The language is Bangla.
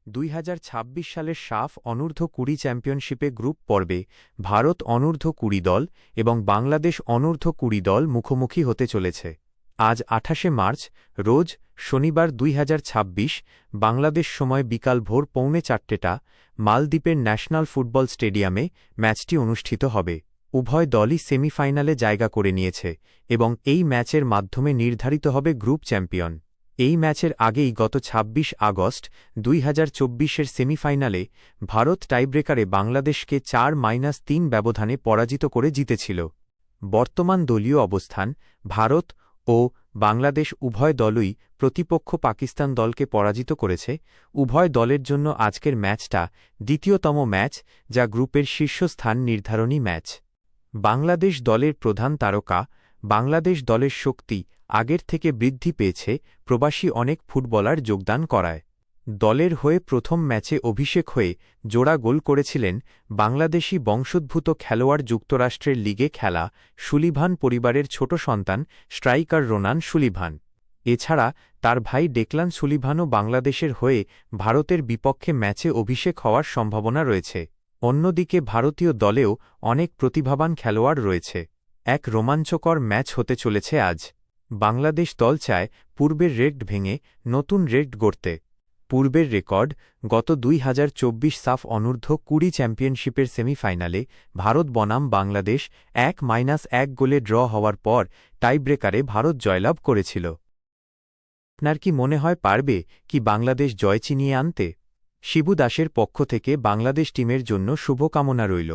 2026 সালের সাফ অনূর্ধ্ব-20 চ্যাম্পিয়নশিপে গ্রুপ পর্বে ভারত অনূর্ধ্ব-20 দল এবং বাংলাদেশ অনূর্ধ্ব-20 দল মুখোমুখি হতে চলেছে। আজ 28শে মার্চ রোজ শনিবার 2026 বাংলাদেশ সময় বিকাল ভোর 3:45টা মালদ্বীপের ন্যাশনাল ফুটবল স্টেডিয়ামে ম্যাচটি অনুষ্ঠিত হবে। উভয় দলই সেমিফাইনালে জায়গা করে নিয়েছে এবং এই ম্যাচের মাধ্যমে নির্ধারিত হবে গ্রুপ চ্যাম্পিয়ন। এই ম্যাচের আগেই গত 26 আগস্ট 2024-এর সেমিফাইনালে ভারত টাইব্রেকারে বাংলাদেশকে 4-3 ব্যবধানে পরাজিত করে জিতেছিল। বর্তমান দলীয় অবস্থান: ভারত ও বাংলাদেশ উভয় দলই প্রতিপক্ষ পাকিস্তান দলকে পরাজিত করেছে। উভয় দলের জন্য আজকের ম্যাচটা দ্বিতীয়তম ম্যাচ, যা গ্রুপের শীর্ষস্থান নির্ধারণী ম্যাচ। বাংলাদেশ দলের প্রধান তারকা: বাংলাদেশ দলের শক্তি আগের থেকে বৃদ্ধি পেয়েছে প্রবাসী অনেক ফুটবলার যোগদান করায়। দলের হয়ে প্রথম ম্যাচে অভিষেক হয়ে জোড়া গোল করেছিলেন বাংলাদেশি বংশোদ্ভূত খেলোয়াড় যুক্তরাষ্ট্রের লিগে খেলা সুলিভান পরিবারের ছোট সন্তান স্ট্রাইকার রোনান সুলিভান। এছাড়া তার ভাই ডেকলান সুলিভানও বাংলাদেশের হয়ে ভারতের বিপক্ষে ম্যাচে অভিষেক হওয়ার সম্ভাবনা রয়েছে। অন্যদিকে ভারতীয় দলেও অনেক প্রতিভাবান খেলোয়াড় রয়েছে। এক রোমাঞ্চকর ম্যাচ হতে চলেছে আজ। বাংলাদেশ দল চায় পূর্বের রেকর্ড ভেঙে নতুন রেকর্ড গড়তে। পূর্বের রেকর্ড: গত 2024 সাফ অনূর্ধ্ব-20 চ্যাম্পিয়নশিপের সেমিফাইনালে ভারত বনাম বাংলাদেশ 1-1 গোলে ড্র হওয়ার পর টাইব্রেকারে ভারত জয়লাভ করেছিল। আপনার কি মনে হয় পারবে কি বাংলাদেশ জয় ছিনিয়ে আনতে? শিবু দাসের পক্ষ থেকে বাংলাদেশ টিমের জন্য শুভকামনা রইল।